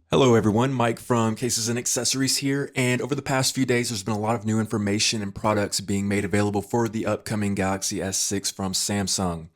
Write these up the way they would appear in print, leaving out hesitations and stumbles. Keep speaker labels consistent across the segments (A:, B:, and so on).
A: Hello everyone, Mike from Cases and Accessories here, and over the past few days there's been a lot of new information and products being made available for the upcoming Galaxy S6 from Samsung.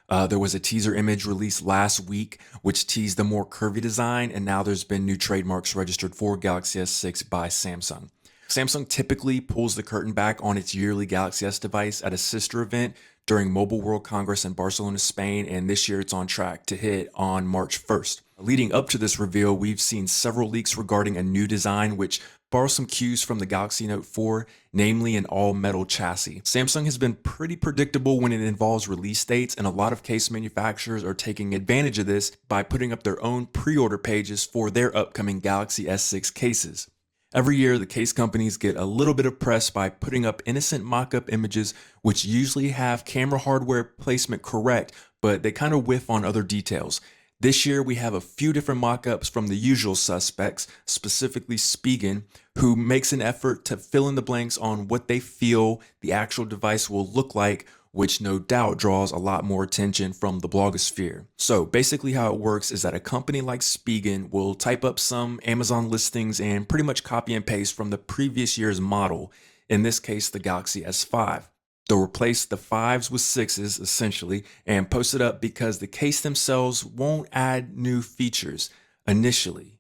A: There was a teaser image released last week which teased the more curvy design, and now there's been new trademarks registered for Galaxy S6 by Samsung. Samsung typically pulls the curtain back on its yearly Galaxy S device at a sister event during Mobile World Congress in Barcelona, Spain, and this year it's on track to hit on March 1st. Leading up to this reveal, we've seen several leaks regarding a new design which borrows some cues from the Galaxy Note 4, namely an all-metal chassis. Samsung has been pretty predictable when it involves release dates, and a lot of case manufacturers are taking advantage of this by putting up their own pre-order pages for their upcoming Galaxy S6 cases. Every year, the case companies get a little bit of press by putting up innocent mock-up images which usually have camera hardware placement correct, but they kind of whiff on other details. This year, we have a few different mock-ups from the usual suspects, specifically Spigen, who makes an effort to fill in the blanks on what they feel the actual device will look like, which no doubt draws a lot more attention from the blogosphere. So basically how it works is that a company like Spigen will type up some Amazon listings and pretty much copy and paste from the previous year's model, in this case the Galaxy S5. They'll replace the 5s with 6s essentially and post it up because the case themselves won't add new features initially.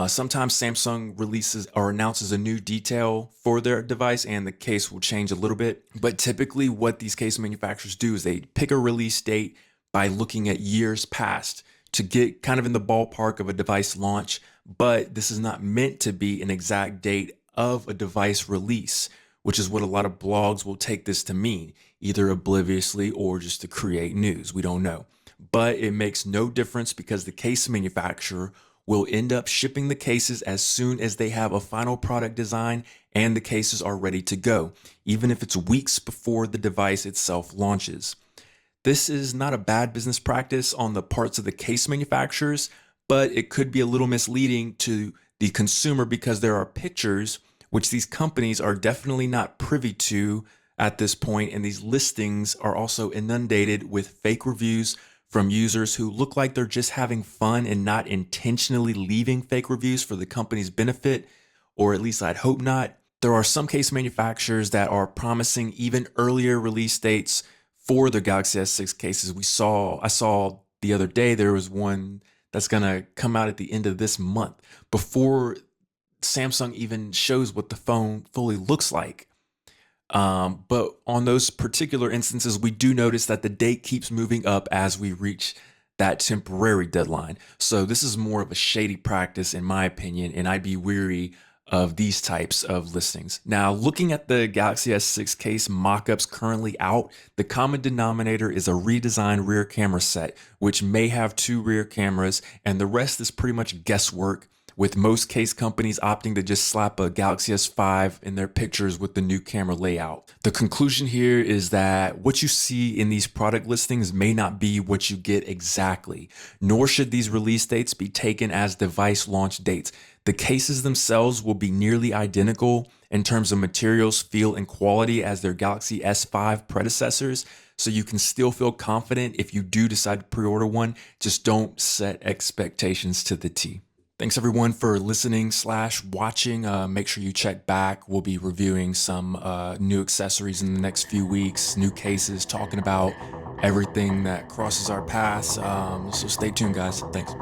A: Sometimes Samsung releases or announces a new detail for their device and the case will change a little bit. But typically what these case manufacturers do is they pick a release date by looking at years past to get kind of in the ballpark of a device launch. But this is not meant to be an exact date of a device release, which is what a lot of blogs will take this to mean, either obliviously or just to create news. We don't know. But it makes no difference because the case manufacturer will end up shipping the cases as soon as they have a final product design and the cases are ready to go, even if it's weeks before the device itself launches. This is not a bad business practice on the parts of the case manufacturers, but it could be a little misleading to the consumer because there are pictures which these companies are definitely not privy to at this point, and these listings are also inundated with fake reviews from users who look like they're just having fun and not intentionally leaving fake reviews for the company's benefit, or at least I'd hope not. There are some case manufacturers that are promising even earlier release dates for their Galaxy S6 cases. I saw the other day there was one that's gonna come out at the end of this month before Samsung even shows what the phone fully looks like. But on those particular instances, we do notice that the date keeps moving up as we reach that temporary deadline. So this is more of a shady practice in my opinion, and I'd be weary of these types of listings. Now, looking at the Galaxy S6 case mock-ups currently out, the common denominator is a redesigned rear camera set, which may have 2 rear cameras, and the rest is pretty much guesswork, with most case companies opting to just slap a Galaxy S5 in their pictures with the new camera layout. The conclusion here is that what you see in these product listings may not be what you get exactly, nor should these release dates be taken as device launch dates. The cases themselves will be nearly identical in terms of materials, feel, and quality as their Galaxy S5 predecessors, so you can still feel confident if you do decide to pre-order one. Just don't set expectations to the T. Thanks everyone for listening/watching. Make sure you check back. We'll be reviewing some new accessories in the next few weeks, new cases, talking about everything that crosses our paths. So stay tuned, guys. Thanks.